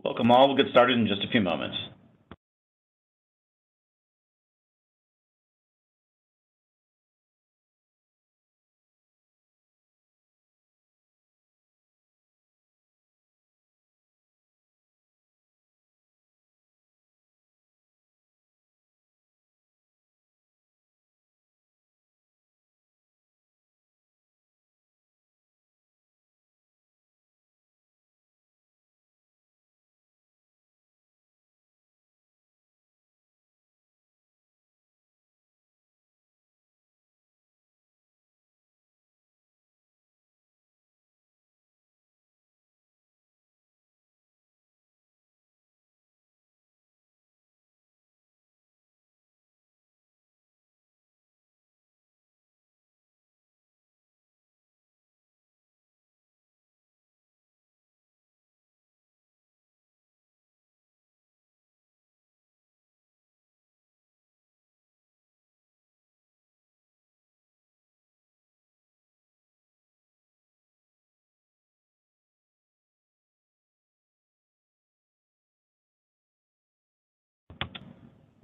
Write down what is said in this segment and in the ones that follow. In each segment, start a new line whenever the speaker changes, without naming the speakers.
Welcome all. We'll get started in just a few moments.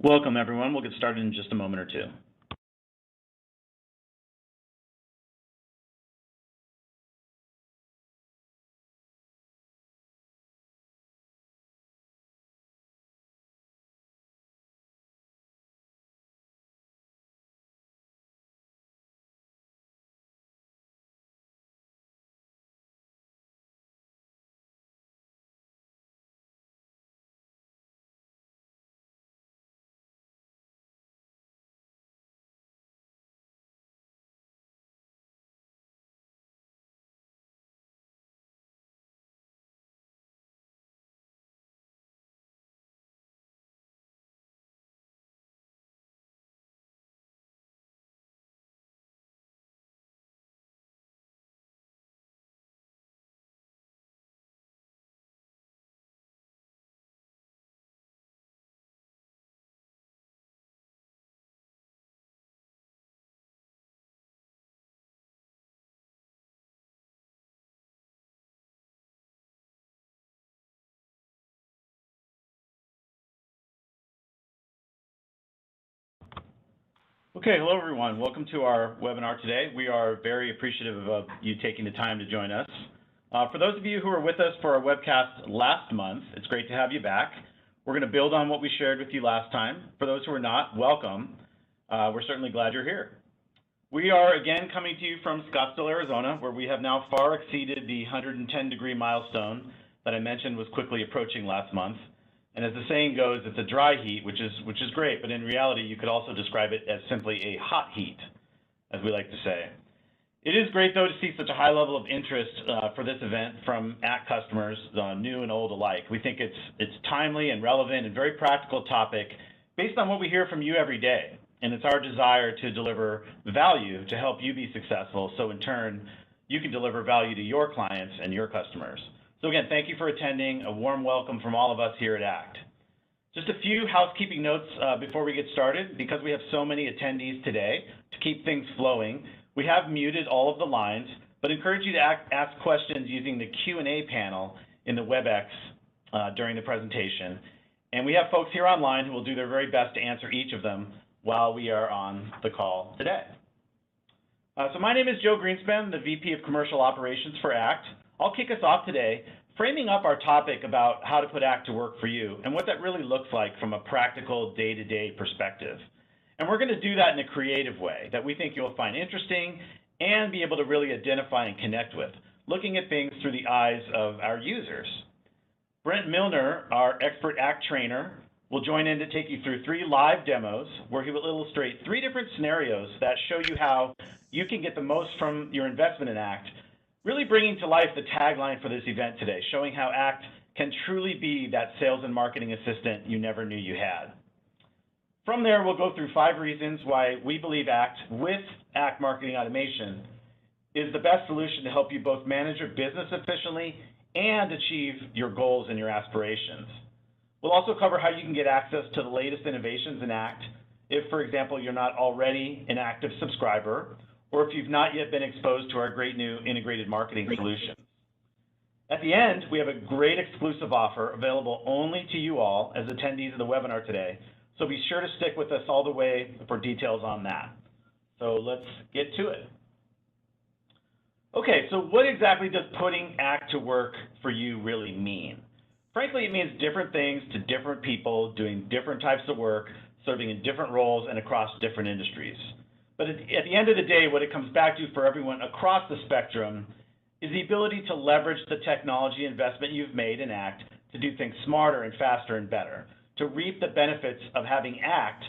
Welcome everyone. We'll get started in just a moment or two. Okay, hello everyone. Welcome to our webinar today. We are very appreciative of you taking the time to join us. For those of you who were with us for our webcast last month, it's great to have you back. We're going to build on what we shared with you last time. For those who are not, welcome. We're certainly glad you're here. We are again coming to you from Scottsdale, Arizona, where we have now far exceeded the 110-degree milestone that I mentioned was quickly approaching last month. And as the saying goes, it's a dry heat, which is great, but in reality, you could also describe it as simply a hot heat, as we like to say. It is great, though, to see such a high level of interest for this event from ACT customers, new and old alike. We think it's timely and relevant and very practical topic based on what we hear from you every day. And it's our desire to deliver value to help you be successful, so in turn, you can deliver value to your clients and your customers. So again, thank you for attending. A warm welcome from all of us here at ACT. Just a few housekeeping notes before we get started. Because we have so many attendees today, to keep things flowing, we have muted all of the lines, but encourage you to ask questions using the Q&A panel in the WebEx during the presentation. And we have folks here online who will do their very best to answer each of them while we are on the call today. So my name is Joe Greenspan, the VP of Commercial Operations for ACT. I'll kick us off today, framing up our topic about how to put ACT to work for you and what that really looks like from a practical day-to-day perspective. And we're going to do that in a creative way that we think you'll find interesting and be able to really identify and connect with, looking at things through the eyes of our users. Brent Milner, our expert ACT trainer, will join in to take you through 3 live demos where he will illustrate 3 different scenarios that show you how you can get the most from your investment in ACT, really bringing to life the tagline for this event today, showing how ACT can truly be that sales and marketing assistant you never knew you had. From there, we'll go through 5 reasons why we believe ACT with ACT Marketing Automation is the best solution to help you both manage your business efficiently and achieve your goals and your aspirations. We'll also cover how you can get access to the latest innovations in ACT if, for example, you're not already an active subscriber, or if you've not yet been exposed to our great new integrated marketing solutions. At the end, we have a great exclusive offer available only to you all as attendees of the webinar today, so be sure to stick with us all the way for details on that. So let's get to it. Okay, so what exactly does putting ACT to work for you really mean? Frankly, it means different things to different people doing different types of work, serving in different roles and across different industries. But at the end of the day, what it comes back to for everyone across the spectrum is the ability to leverage the technology investment you've made in ACT to do things smarter and faster and better, to reap the benefits of having ACT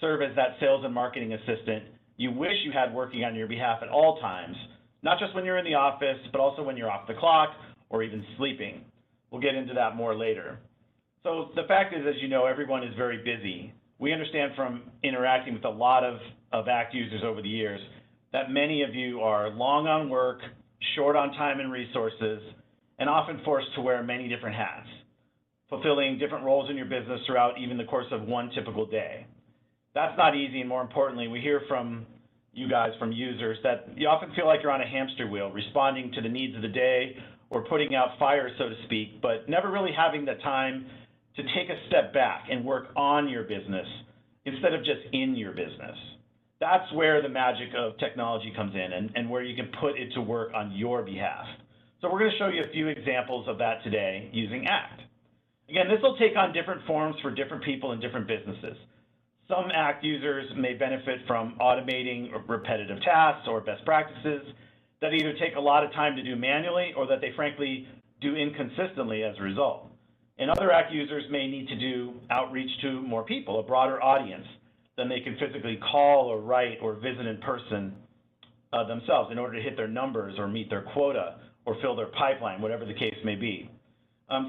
serve as that sales and marketing assistant you wish you had working on your behalf at all times, not just when you're in the office, but also when you're off the clock or even sleeping. We'll get into that more later. So the fact is, as you know, everyone is very busy. We understand from interacting with a lot of ACT users over the years that many of you are long on work, short on time and resources, and often forced to wear many different hats, fulfilling different roles in your business throughout even the course of one typical day. That's not easy, and more importantly, we hear from you guys, from users, that you often feel like you're on a hamster wheel, responding to the needs of the day or putting out fires, so to speak, but never really having the time to take a step back and work on your business instead of just in your business. That's where the magic of technology comes in and where you can put it to work on your behalf. So we're going to show you a few examples of that today using ACT. Again, this will take on different forms for different people and different businesses. Some ACT users may benefit from automating repetitive tasks or best practices that either take a lot of time to do manually or that they frankly do inconsistently as a result. And other ACT users may need to do outreach to more people, a broader audience, than they can physically call or write or visit in person themselves in order to hit their numbers or meet their quota or fill their pipeline, whatever the case may be.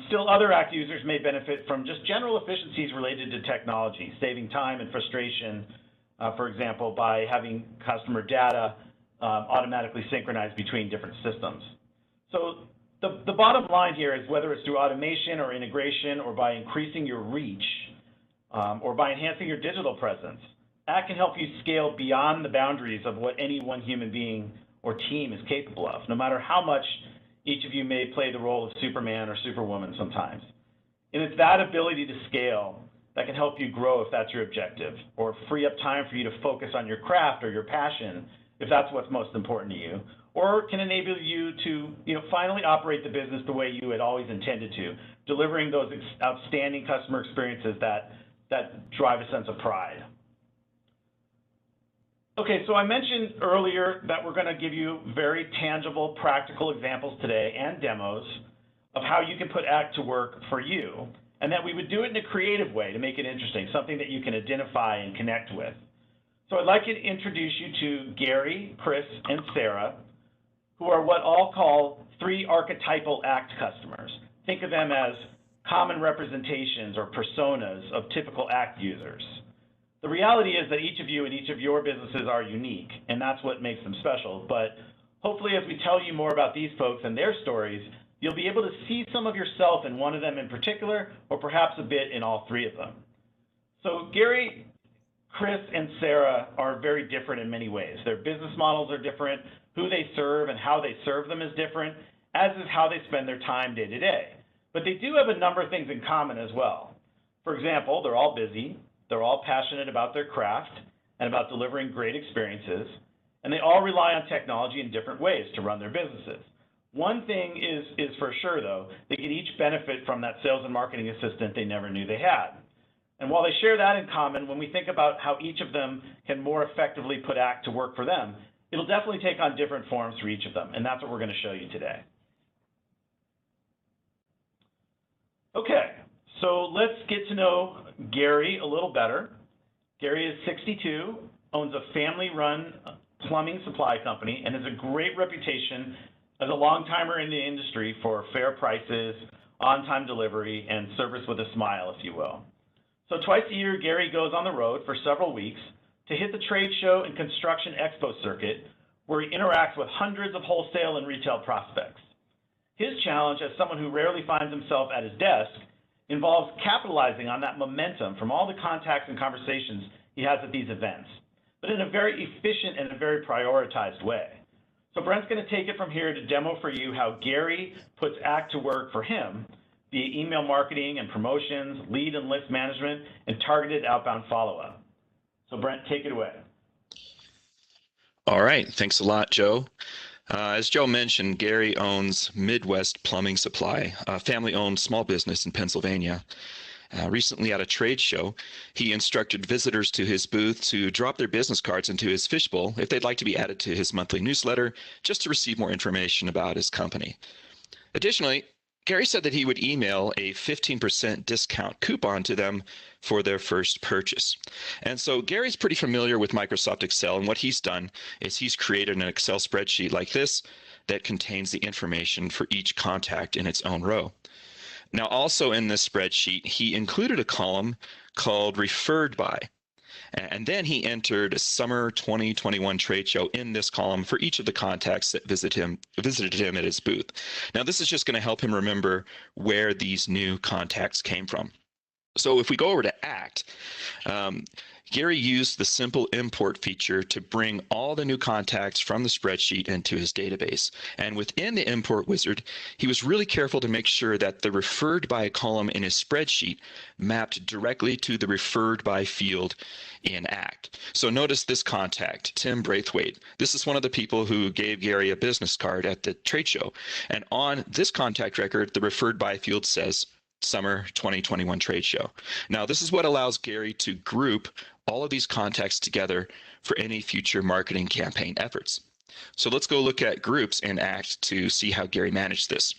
Still, other ACT users may benefit from just general efficiencies related to technology, saving time and frustration, for example, by having customer data automatically synchronized between different systems. So the bottom line here is whether it's through automation or integration or by increasing your reach or by enhancing your digital presence, ACT can help you scale beyond the boundaries of what any one human being or team is capable of, no matter how much each of you may play the role of Superman or Superwoman sometimes. And it's that ability to scale that can help you grow if that's your objective, or free up time for you to focus on your craft or your passion if that's what's most important to you, or can enable you to finally operate the business the way you had always intended to, delivering those outstanding customer experiences that drive a sense of pride. Okay, so I mentioned earlier that we're going to give you very tangible, practical examples today and demos of how you can put ACT to work for you, and that we would do it in a creative way to make it interesting, something that you can identify and connect with. So I'd like to introduce you to Gary, Chris, and Sarah, who are what I'll call 3 archetypal ACT customers. Think of them as common representations or personas of typical ACT users. The reality is that each of you and each of your businesses are unique, and that's what makes them special. But hopefully, as we tell you more about these folks and their stories, you'll be able to see some of yourself in one of them in particular, or perhaps a bit in all 3 of them. So Gary, Chris, and Sarah are very different in many ways. Their business models are different, who they serve and how they serve them is different, as is how they spend their time day to day. But they do have a number of things in common as well. For example, they're all busy. They're all passionate about their craft and about delivering great experiences, and they all rely on technology in different ways to run their businesses. One thing is for sure, though, they can each benefit from that sales and marketing assistant they never knew they had. And while they share that in common, when we think about how each of them can more effectively put ACT to work for them, it'll definitely take on different forms for each of them, and that's what we're going to show you today. Okay, so let's get to know Gary a little better. Gary is 62, owns a family-run plumbing supply company, and has a great reputation as a long-timer in the industry for fair prices, on-time delivery, and service with a smile, if you will. So twice a year, Gary goes on the road for several weeks to hit the trade show and construction expo circuit, where he interacts with hundreds of wholesale and retail prospects. His challenge, as someone who rarely finds himself at his desk, involves capitalizing on that momentum from all the contacts and conversations he has at these events, but in a very efficient and a very prioritized way. So Brent's going to take it from here to demo for you how Gary puts ACT to work for him via email marketing and promotions, lead and list management, and targeted outbound follow-up. So Brent, take it away.
All right, thanks a lot, Joe. As Joe mentioned, Gary owns Midwest Plumbing Supply, a family-owned small business in Pennsylvania. Recently at a trade show, he instructed visitors to his booth to drop their business cards into his fishbowl if they'd like to be added to his monthly newsletter, just to receive more information about his company. Additionally, Gary said that he would email a 15% discount coupon to them for their first purchase. And so Gary's pretty familiar with Microsoft Excel, and what he's done is he's created an Excel spreadsheet like this that contains the information for each contact in its own row. Now, also in this spreadsheet, he included a column called Referred By. And then he entered a Summer 2021 trade show in this column for each of the contacts that visited him at his booth. Now, this is just going to help him remember where these new contacts came from. So if we go over to ACT, Gary used the simple import feature to bring all the new contacts from the spreadsheet into his database. And within the import wizard, he was really careful to make sure that the referred by column in his spreadsheet mapped directly to the referred by field in ACT. So notice this contact, Tim Braithwaite. This is one of the people who gave Gary a business card at the trade show. And on this contact record, the referred by field says Summer 2021 trade show. Now, this is what allows Gary to group all of these contacts together for any future marketing campaign efforts. So let's go look at groups in ACT to see how Gary managed this.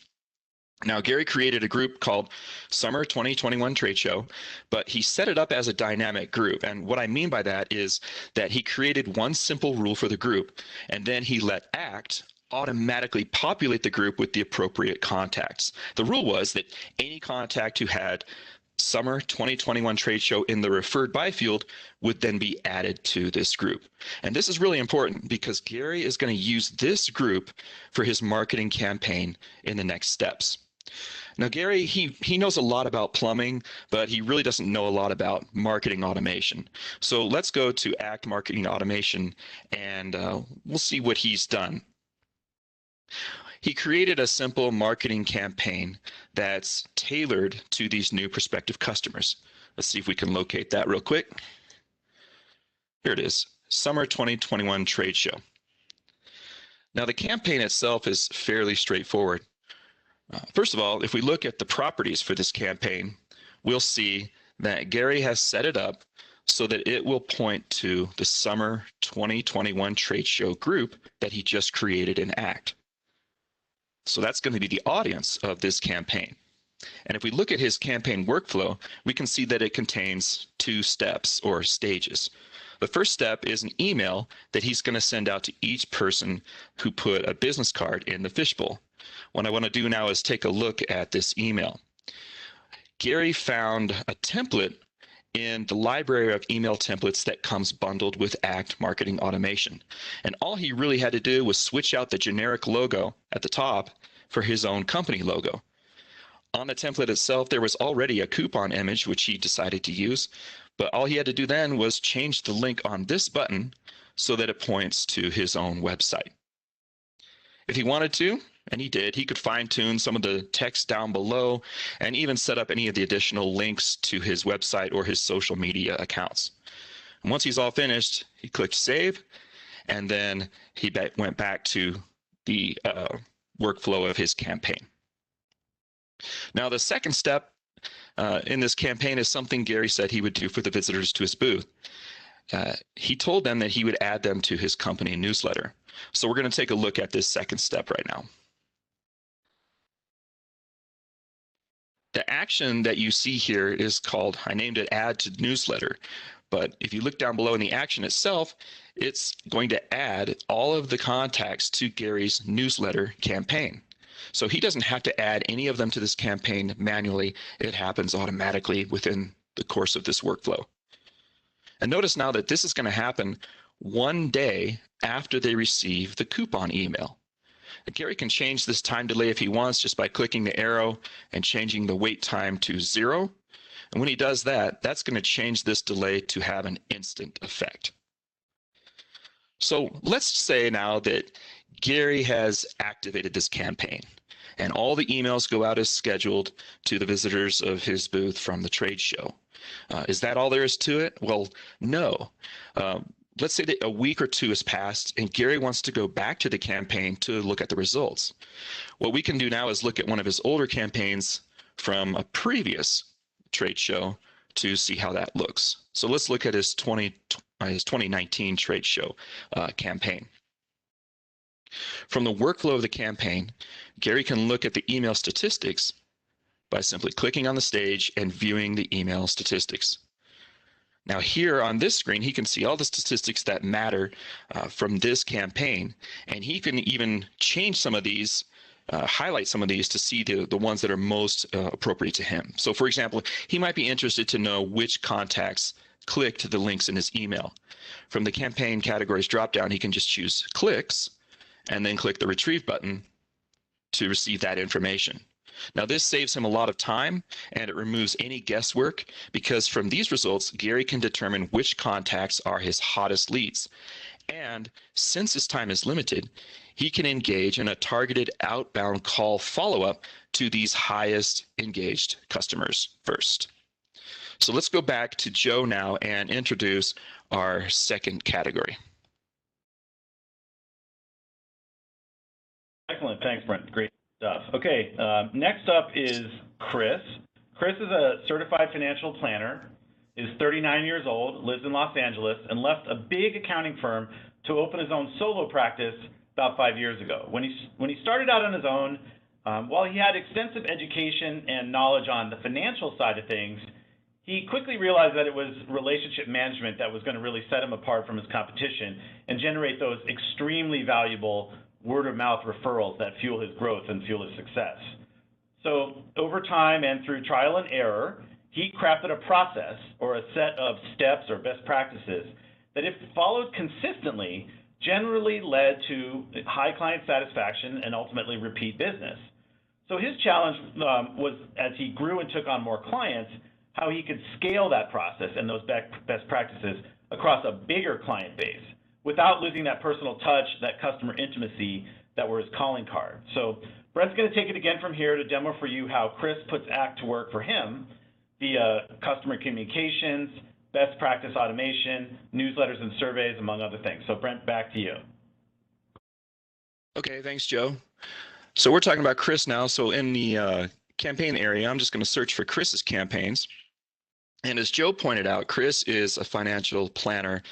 Now, Gary created a group called Summer 2021 Trade Show, but he set it up as a dynamic group. And what I mean by that is that he created one simple rule for the group, and then he let ACT automatically populate the group with the appropriate contacts. The rule was that any contact who had Summer 2021 Trade Show in the referred by field would then be added to this group. And this is really important because Gary is going to use this group for his marketing campaign in the next steps. Now, Gary, he knows a lot about plumbing, but he really doesn't know a lot about marketing automation. So let's go to ACT Marketing Automation, and we'll see what he's done. He created a simple marketing campaign that's tailored to these new prospective customers. Let's see if we can locate that real quick. Here it is, Summer 2021 Trade Show. Now, the campaign itself is fairly straightforward. First of all, if we look at the properties for this campaign, we'll see that Gary has set it up so that it will point to the Summer 2021 Trade Show group that he just created in ACT. So that's going to be the audience of this campaign. And if we look at his campaign workflow, we can see that it contains two steps or stages. The first step is an email that he's going to send out to each person who put a business card in the fishbowl. What I want to do now is take a look at this email. Gary found a template in the library of email templates that comes bundled with ACT Marketing Automation. And all he really had to do was switch out the generic logo at the top for his own company logo. On the template itself, there was already a coupon image, which he decided to use, but all he had to do then was change the link on this button so that it points to his own website. If he wanted to, and he did, he could fine-tune some of the text down below and even set up any of the additional links to his website or his social media accounts. And once he's all finished, he clicked save, and then he went back to the workflow of his campaign. Now, the second step in this campaign is something Gary said he would do for the visitors to his booth. He told them that he would add them to his company newsletter. So we're going to take a look at this second step right now. The action that you see here is called, I named it Add to Newsletter, but if you look down below in the action itself, it's going to add all of the contacts to Gary's newsletter campaign. So he doesn't have to add any of them to this campaign manually. It happens automatically within the course of this workflow. And notice now that this is going to happen one day after they receive the coupon email. Gary can change this time delay if he wants just by clicking the arrow and changing the wait time to 0. And when he does that, that's going to change this delay to have an instant effect. So let's say now that Gary has activated this campaign, and all the emails go out as scheduled to the visitors of his booth from the trade show. Is that all there is to it? Well, no. Let's say that a week or two has passed and Gary wants to go back to the campaign to look at the results. What we can do now is look at one of his older campaigns from a previous trade show to see how that looks. So let's look at his 2019 trade show campaign. From the workflow of the campaign, Gary can look at the email statistics by simply clicking on the stage and viewing the email statistics. Now here on this screen, he can see all the statistics that matter from this campaign, and he can even change some of these, highlight some of these to see the ones that are most appropriate to him. So for example, he might be interested to know which contacts clicked the links in his email. From the campaign categories dropdown, he can just choose clicks and then click the retrieve button to receive that information. Now this saves him a lot of time and it removes any guesswork, because from these results, Gary can determine which contacts are his hottest leads. And since his time is limited, he can engage in a targeted outbound call follow-up to these highest engaged customers first. So let's go back to Joe now and introduce our second category.
Excellent. Thanks, Brent. Great stuff. Okay, next up is Chris. Chris is a certified financial planner, is 39 years old, lives in Los Angeles, and left a big accounting firm to open his own solo practice about 5 years ago. When he started out on his own, while he had extensive education and knowledge on the financial side of things, he quickly realized that it was relationship management that was going to really set him apart from his competition and generate those extremely valuable word-of-mouth referrals that fuel his growth and fuel his success. So over time and through trial and error, he crafted a process or a set of steps or best practices that, if followed consistently, generally led to high client satisfaction and ultimately repeat business. So his challenge was, as he grew and took on more clients, how he could scale that process and those best practices across a bigger client base without losing that personal touch, that customer intimacy that were his calling card. So Brent's going to take it again from here to demo for you how Chris puts ACT to work for him via customer communications, best practice automation, newsletters and surveys, among other things. So Brent, back to you.
Okay, thanks, Joe. So we're talking about Chris now. So in the campaign area, I'm just going to search for Chris's campaigns. And as Joe pointed out, Chris is a financial planner,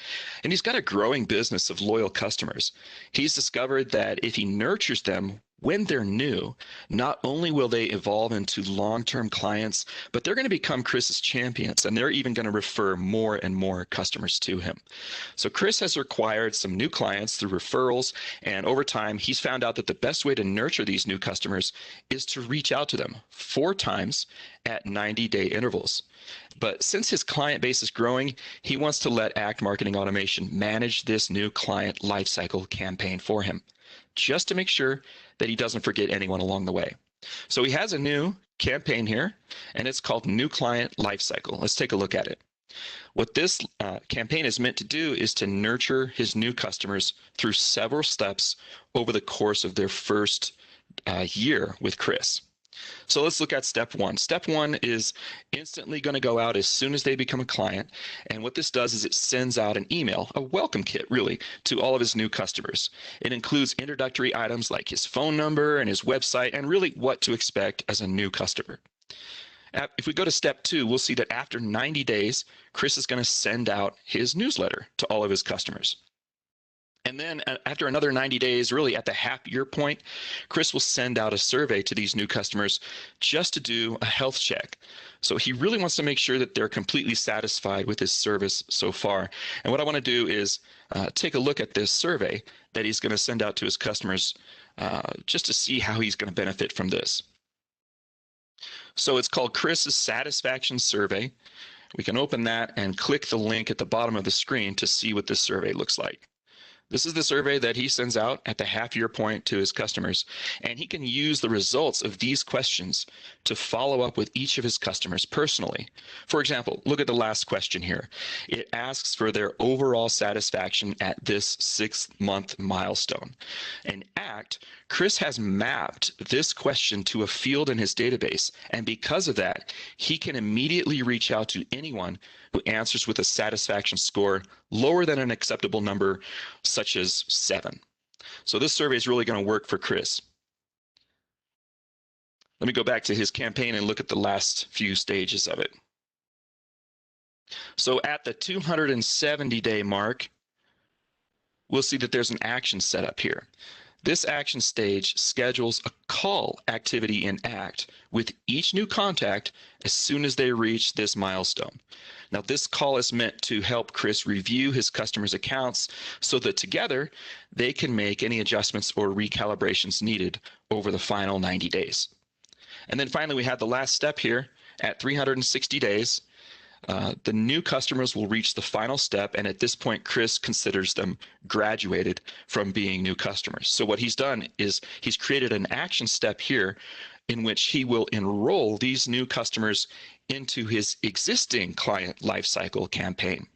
and he's got a growing business of loyal customers. He's discovered that if he nurtures them when they're new, not only will they evolve into long-term clients, but they're going to become Chris's champions, and they're even going to refer more and more customers to him. So Chris has acquired some new clients through referrals, and over time, he's found out that the best way to nurture these new customers is to reach out to them 4 times at 90-day intervals. But since his client base is growing, he wants to let ACT Marketing Automation manage this new client lifecycle campaign for him, just to make sure that he doesn't forget anyone along the way. So he has a new campaign here, and it's called New Client Lifecycle. Let's take a look at it. What this campaign is meant to do is to nurture his new customers through several steps over the course of their first year with Chris. So let's look at step 1. Step 1 is instantly going to go out as soon as they become a client. And what this does is it sends out an email, a welcome kit really, to all of his new customers. It includes introductory items like his phone number and his website and really what to expect as a new customer. If we go to step 2, we'll see that after 90 days, Chris is going to send out his newsletter to all of his customers. And then after another 90 days, really at the half-year point, Chris will send out a survey to these new customers just to do a health check. So he really wants to make sure that they're completely satisfied with his service so far. And what I want to do is take a look at this survey that he's going to send out to his customers just to see how he's going to benefit from this. So it's called Chris's Satisfaction Survey. We can open that and click the link at the bottom of the screen to see what this survey looks like. This is the survey that he sends out at the half-year point to his customers, and he can use the results of these questions to follow up with each of his customers personally. For example, look at the last question here. It asks for their overall satisfaction at this 6-month milestone. In ACT, Chris has mapped this question to a field in his database, and because of that, he can immediately reach out to anyone who answers with a satisfaction score lower than an acceptable number, such as 7. So this survey is really going to work for Chris. Let me go back to his campaign and look at the last few stages of it. So at the 270-day mark, we'll see that there's an action set up here. This action stage schedules a call activity in ACT with each new contact as soon as they reach this milestone. Now, this call is meant to help Chris review his customers' accounts so that together they can make any adjustments or recalibrations needed over the final 90 days. And then finally, we have the last step here at 360 days. The new customers will reach the final step, and at this point, Chris considers them graduated from being new customers. So what he's done is he's created an action step here in which he will enroll these new customers into his existing client lifecycle campaign.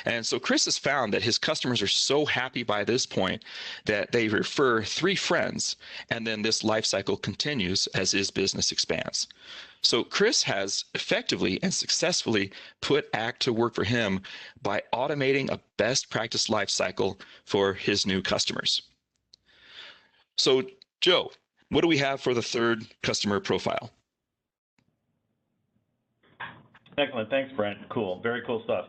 And so Chris has found that his customers are so happy by this point that they refer 3 friends, and then this lifecycle continues as his business expands. So Chris has effectively and successfully put ACT to work for him by automating a best practice lifecycle for his new customers. So Joe, what do we have for the third customer profile?
Excellent. Thanks, Brent. Cool. Very cool stuff.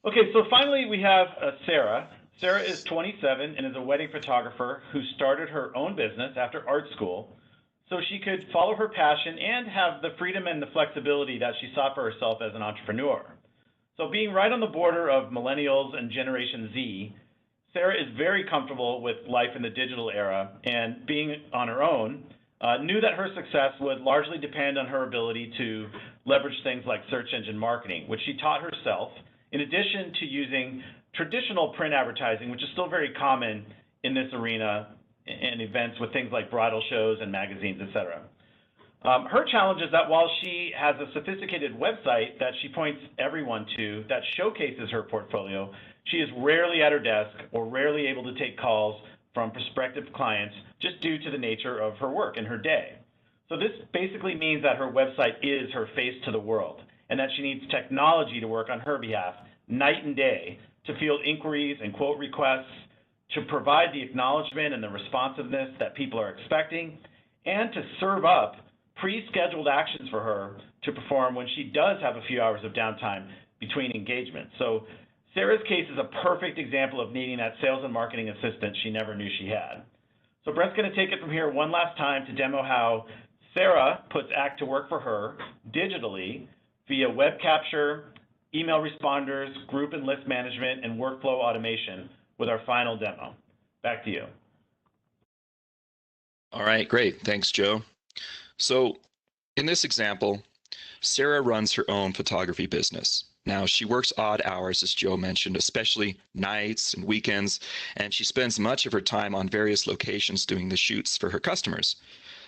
Okay, so finally we have Sarah. Sarah is 27 and is a wedding photographer who started her own business after art school so she could follow her passion and have the freedom and the flexibility that she sought for herself as an entrepreneur. So being right on the border of millennials and Generation Z, Sarah is very comfortable with life in the digital era, and being on her own, knew that her success would largely depend on her ability to leverage things like search engine marketing, which she taught herself, in addition to using traditional print advertising, which is still very common in this arena and events with things like bridal shows and magazines, et cetera. Her challenge is that while she has a sophisticated website that she points everyone to that showcases her portfolio, she is rarely at her desk or rarely able to take calls from prospective clients just due to the nature of her work and her day. So this basically means that her website is her face to the world and that she needs technology to work on her behalf night and day to field inquiries and quote requests, to provide the acknowledgement and the responsiveness that people are expecting, and to serve up pre-scheduled actions for her to perform when she does have a few hours of downtime between engagements. So Sarah's case is a perfect example of needing that sales and marketing assistant she never knew she had. So Brett's going to take it from here one last time to demo how Sarah puts ACT to work for her digitally via web capture, email responders, group and list management, and workflow automation with our final demo. Back to you.
All right, great. Thanks, Joe. So in this example, Sarah runs her own photography business. Now, she works odd hours, as Joe mentioned, especially nights and weekends, and she spends much of her time on various locations doing the shoots for her customers.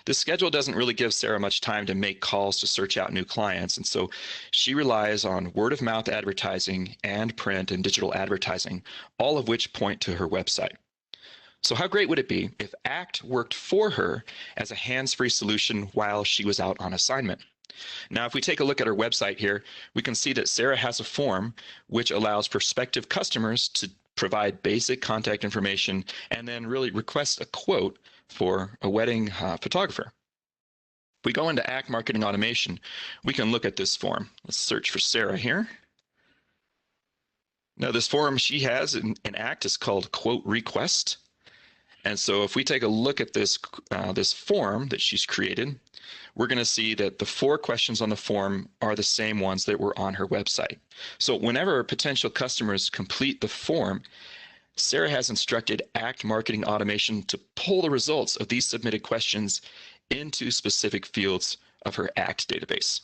This schedule doesn't really give Sarah much time to make calls to search out new clients, and so she relies on word-of-mouth advertising and print and digital advertising, all of which point to her website. So how great would it be if ACT worked for her as a hands-free solution while she was out on assignment? Now, if we take a look at her website here, we can see that Sarah has a form which allows prospective customers to provide basic contact information and then really request a quote for a wedding photographer. If we go into ACT Marketing Automation, we can look at this form. Let's search for Sarah here. Now, this form she has in ACT is called Quote Request. And so if we take a look at this, this form that she's created, we're going to see that the 4 questions on the form are the same ones that were on her website. So whenever potential customers complete the form, Sarah has instructed ACT Marketing Automation to pull the results of these submitted questions into specific fields of her ACT database.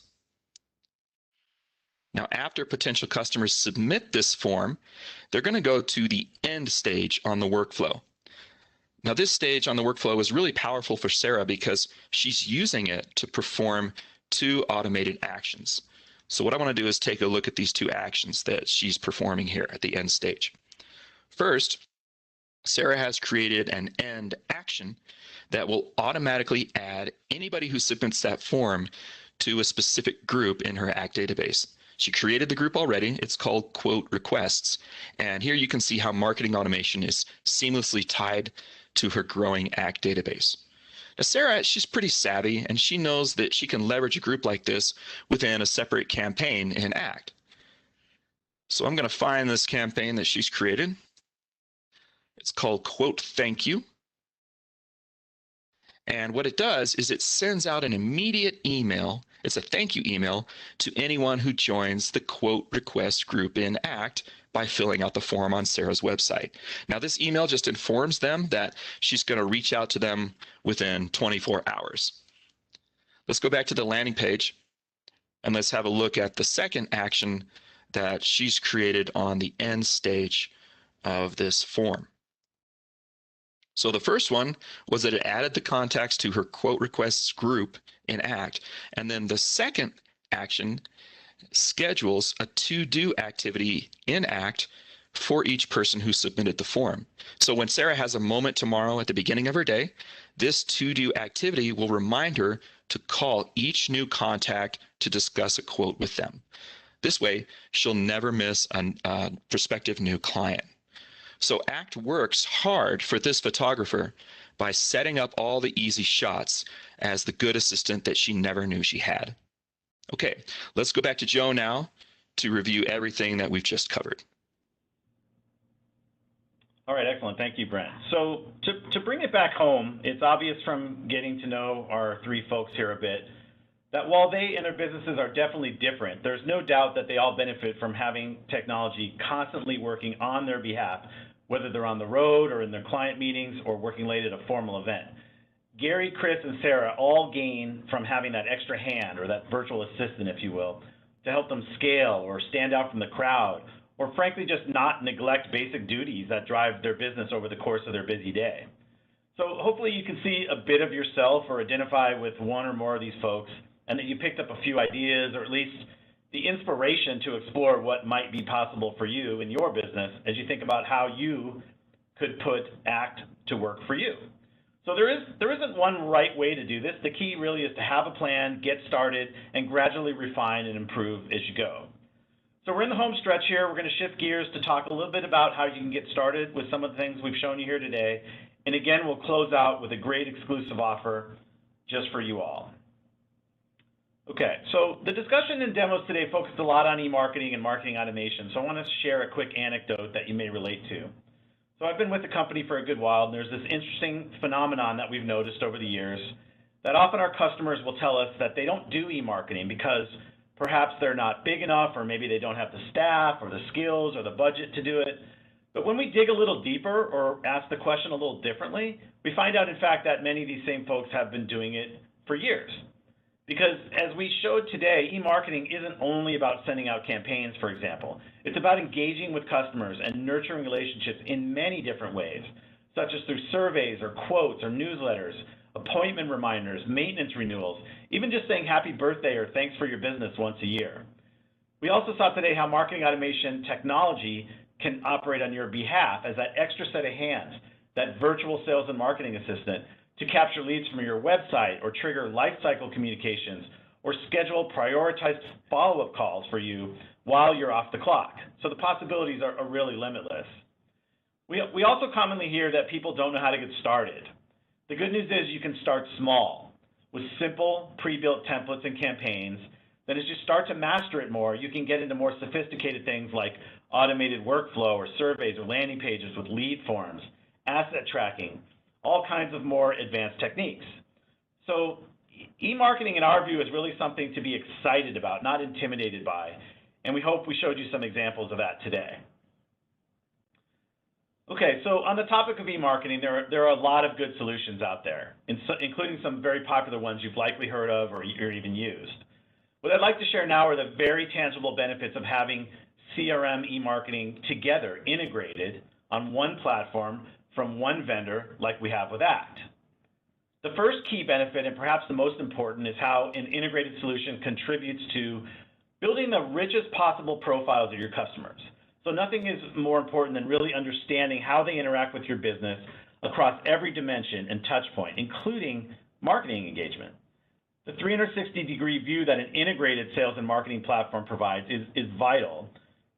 Now, after potential customers submit this form, they're going to go to the end stage on the workflow. Now, this stage on the workflow is really powerful for Sarah because she's using it to perform two automated actions. So what I want to do is take a look at these two actions that she's performing here at the end stage. First, Sarah has created an end action that will automatically add anybody who submits that form to a specific group in her ACT database. She created the group already. It's called quote requests. And here you can see how marketing automation is seamlessly tied to her growing ACT database. Now, Sarah, she's pretty savvy, and she knows that she can leverage a group like this within a separate campaign in ACT. So I'm going to find this campaign that she's created. It's called Quote Thank You. And what it does is it sends out an immediate email. It's a thank you email to anyone who joins the quote request group in ACT by filling out the form on Sarah's website. Now, this email just informs them that she's going to reach out to them within 24 hours. Let's go back to the landing page and let's have a look at the second action that she's created on the end stage of this form. So the first one was that it added the contacts to her quote requests group in ACT. And then the second action schedules a to-do activity in ACT for each person who submitted the form. So when Sarah has a moment tomorrow at the beginning of her day, this to-do activity will remind her to call each new contact to discuss a quote with them. This way, she'll never miss a prospective new client. So ACT works hard for this photographer by setting up all the easy shots as the good assistant that she never knew she had. Okay, let's go back to Joe now to review everything that we've just covered.
All right, excellent. Thank you, Brent. So to bring it back home, it's obvious from getting to know our three folks here a bit that while they and their businesses are definitely different, there's no doubt that they all benefit from having technology constantly working on their behalf, whether they're on the road or in their client meetings or working late at a formal event. Gary, Chris, and Sarah all gain from having that extra hand, or that virtual assistant, if you will, to help them scale or stand out from the crowd, or frankly just not neglect basic duties that drive their business over the course of their busy day. So hopefully you can see a bit of yourself or identify with one or more of these folks, and that you picked up a few ideas, or at least the inspiration to explore what might be possible for you in your business as you think about how you could put ACT to work for you. So there isn't one right way to do this. The key really is to have a plan, get started, and gradually refine and improve as you go. So we're in the home stretch here. We're going to shift gears to talk a little bit about how you can get started with some of the things we've shown you here today. And again, we'll close out with a great exclusive offer just for you all. Okay, so the discussion and demos today focused a lot on e-marketing and marketing automation, so I want to share a quick anecdote that you may relate to. So I've been with the company for a good while, and there's this interesting phenomenon that we've noticed over the years, that often our customers will tell us that they don't do e-marketing because perhaps they're not big enough, or maybe they don't have the staff or the skills or the budget to do it. But when we dig a little deeper or ask the question a little differently, we find out, in fact, that many of these same folks have been doing it for years. Because as we showed today, e-marketing isn't only about sending out campaigns, for example. It's about engaging with customers and nurturing relationships in many different ways, such as through surveys or quotes or newsletters, appointment reminders, maintenance renewals, even just saying happy birthday or thanks for your business once a year. We also saw today how marketing automation technology can operate on your behalf as that extra set of hands, that virtual sales and marketing assistant, to capture leads from your website or trigger lifecycle communications or schedule prioritized follow-up calls for you while you're off the clock. So the possibilities are really limitless. We also commonly hear that people don't know how to get started. The good news is you can start small with simple pre-built templates and campaigns. Then as you start to master it more, you can get into more sophisticated things like automated workflow or surveys or landing pages with lead forms, asset tracking, all kinds of more advanced techniques. So e-marketing, in our view, is really something to be excited about, not intimidated by. And we hope we showed you some examples of that today. Okay, so on the topic of e-marketing, there are a lot of good solutions out there, including some very popular ones you've likely heard of or even used. What I'd like to share now are the very tangible benefits of having CRM e-marketing together, integrated on one platform from one vendor like we have with ACT. The first key benefit, and perhaps the most important, is how an integrated solution contributes to building the richest possible profiles of your customers. So nothing is more important than really understanding how they interact with your business across every dimension and touch point, including marketing engagement. The 360-degree view that an integrated sales and marketing platform provides is vital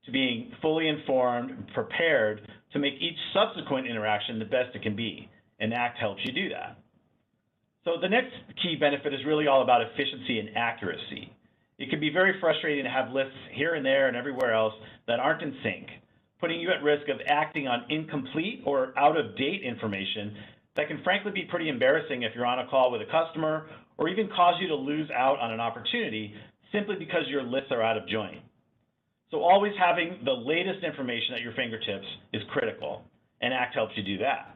to being fully informed and prepared to make each subsequent interaction the best it can be, and ACT helps you do that. So the next key benefit is really all about efficiency and accuracy. It can be very frustrating to have lists here and there and everywhere else that aren't in sync, putting you at risk of acting on incomplete or out-of-date information that can frankly be pretty embarrassing if you're on a call with a customer, or even cause you to lose out on an opportunity simply because your lists are out of joint. So always having the latest information at your fingertips is critical, and ACT helps you do that.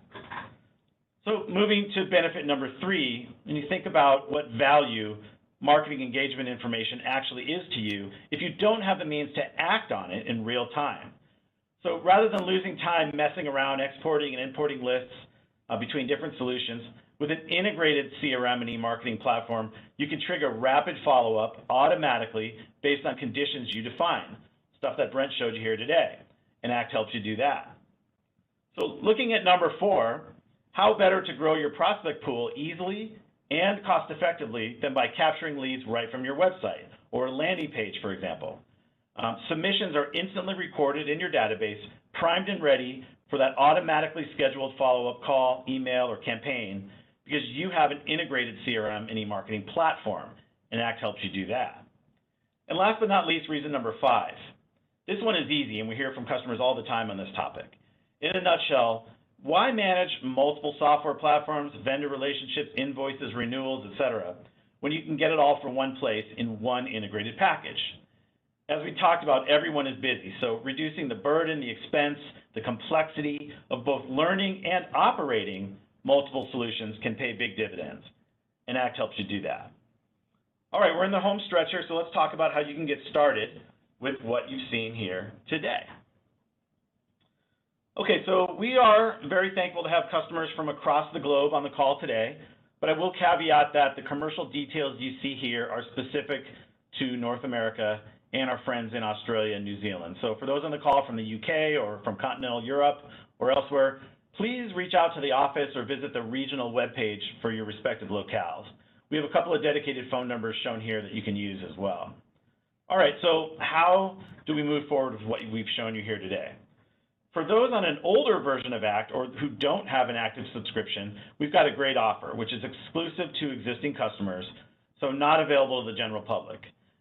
So moving to benefit number 3, when you think about what value marketing engagement information actually is to you if you don't have the means to act on it in real time. So rather than losing time messing around exporting and importing lists between different solutions, with an integrated CRM and e-marketing platform, you can trigger rapid follow-up automatically based on conditions you define, stuff that Brent showed you here today, and ACT helps you do that. So looking at number 4, how better to grow your prospect pool easily and cost-effectively than by capturing leads right from your website or a landing page, for example. Submissions are instantly recorded in your database, primed and ready for that automatically scheduled follow-up call, email, or campaign, because you have an integrated CRM and e-marketing platform, and ACT helps you do that. And last but not least, reason number 5. This one is easy, and we hear from customers all the time on this topic. In a nutshell, why manage multiple software platforms, vendor relationships, invoices, renewals, etc., when you can get it all from one place in one integrated package? As we talked about, everyone is busy, so reducing the burden, the expense, the complexity of both learning and operating multiple solutions can pay big dividends, and ACT helps you do that. All right, we're in the home stretch here, so let's talk about how you can get started with what you've seen here today. Okay, so we are very thankful to have customers from across the globe on the call today, but I will caveat that the commercial details you see here are specific to North America and our friends in Australia and New Zealand. So for those on the call from the UK or from continental Europe or elsewhere, please reach out to the office or visit the regional webpage for your respective locales. We have a couple of dedicated phone numbers shown here that you can use as well. All right, so how do we move forward with what we've shown you here today? For those on an older version of ACT or who don't have an active subscription, we've got a great offer, which is exclusive to existing customers, so not available to the general public.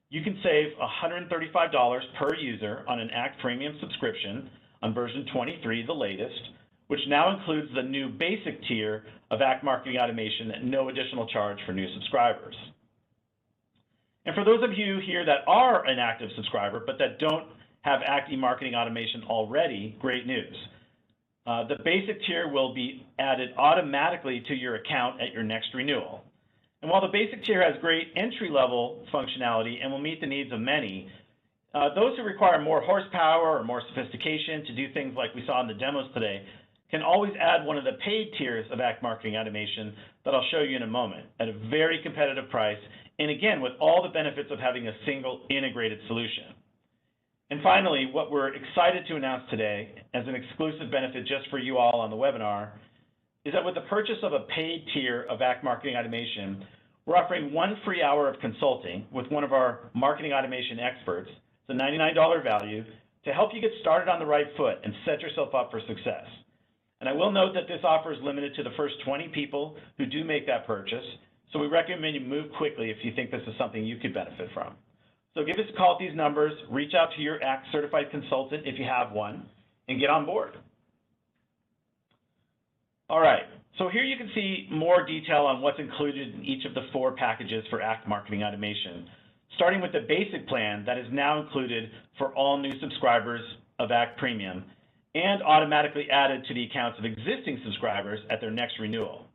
You can save $135 per user on an ACT Premium subscription on version 23, the latest, which now includes the new basic tier of ACT Marketing Automation at no additional charge for new subscribers. And for those of you here that are an active subscriber but that don't have ACT Marketing Automation already, great news. The basic tier will be added automatically to your account at your next renewal. And while the basic tier has great entry-level functionality and will meet the needs of many, those who require more horsepower or more sophistication to do things like we saw in the demos today can always add one of the paid tiers of ACT Marketing Automation that I'll show you in a moment at a very competitive price, and again, with all the benefits of having a single integrated solution. And finally, what we're excited to announce today as an exclusive benefit just for you all on the webinar is that with the purchase of a paid tier of ACT Marketing Automation, we're offering 1 free hour of consulting with one of our marketing automation experts. It's a $99 value to help you get started on the right foot and set yourself up for success. And I will note that this offer is limited to the first 20 people who do make that purchase, so we recommend you move quickly if you think this is something you could benefit from. So give us a call at these numbers, reach out to your ACT certified consultant if you have one, and get on board. All right, so here you can see more detail on what's included in each of the 4 packages for ACT Marketing Automation, starting with the basic plan that is now included for all new subscribers of ACT Premium and automatically added to the accounts of existing subscribers at their next renewal.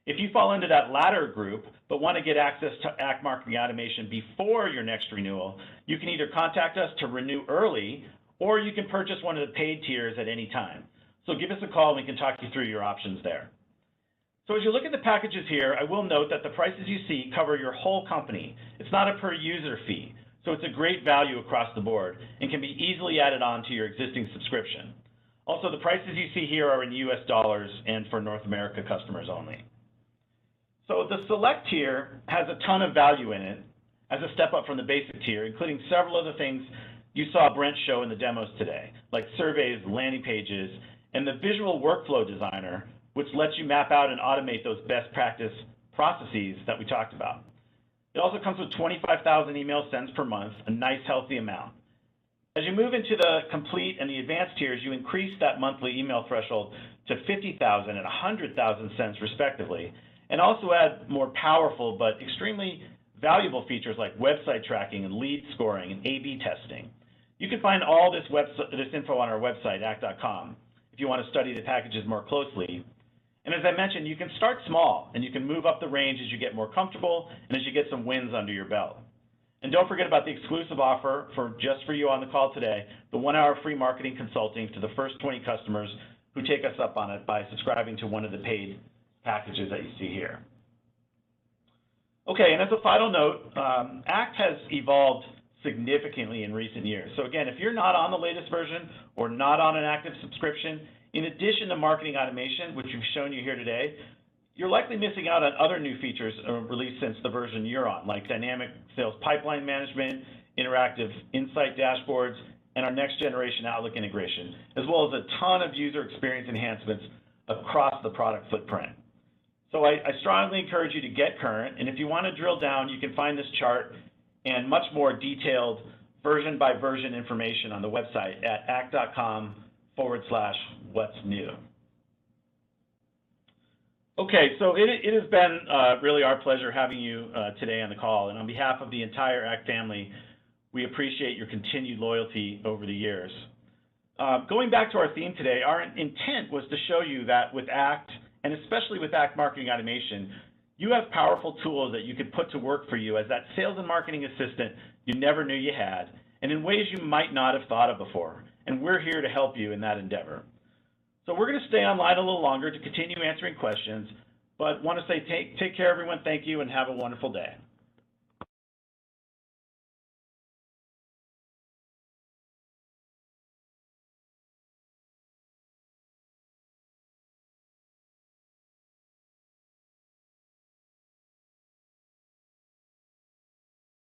If you fall into that latter group, but want to get access to ACT Marketing Automation before your next renewal, you can either contact us to renew early, or you can purchase one of the paid tiers at any time. So give us a call and we can talk you through your options there. So as you look at the packages here, I will note that the prices you see cover your whole company. It's not a per user fee, so it's a great value across the board and can be easily added on to your existing subscription. Also, the prices you see here are in US dollars and for North America customers only. So the Select tier has a ton of value in it as a step up from the basic tier, including several of the things you saw Brent show in the demos today, like surveys, landing pages, and the visual workflow designer, which lets you map out and automate those best practice processes that we talked about. It also comes with 25,000 email sends per month, a nice healthy amount. As you move into the complete and the advanced tiers, you increase that monthly email threshold to 50,000 and 100,000 sends respectively, and also add more powerful but extremely valuable features like website tracking and lead scoring and A/B testing. You can find all this info on our website, act.com, if you want to study the packages more closely. And as I mentioned, you can start small and you can move up the range as you get more comfortable and as you get some wins under your belt. And don't forget about the exclusive offer just for you on the call today, the 1-hour free marketing consulting to the first 20 customers who take us up on it by subscribing to one of the paid packages that you see here. Okay, and as a final note, ACT has evolved significantly in recent years. So again, if you're not on the latest version or not on an active subscription, in addition to marketing automation, which we've shown you here today, you're likely missing out on other new features released since the version you're on, like dynamic sales pipeline management, interactive insight dashboards, and our next generation Outlook integration, as well as a ton of user experience enhancements across the product footprint. So I strongly encourage you to get current, and if you want to drill down, you can find this chart and much more detailed version by version information on the website at act.com/what's new. Okay, so it has been really our pleasure having you today on the call, and on behalf of the entire ACT family, we appreciate your continued loyalty over the years. Going back to our theme today, our intent was to show you that with ACT, and especially with ACT Marketing Automation, you have powerful tools that you could put to work for you as that sales and marketing assistant you never knew you had, and in ways you might not have thought of before. And we're here to help you in that endeavor. So we're going to stay online a little longer to continue answering questions, but want to say take care, everyone. Thank you, and have a wonderful day.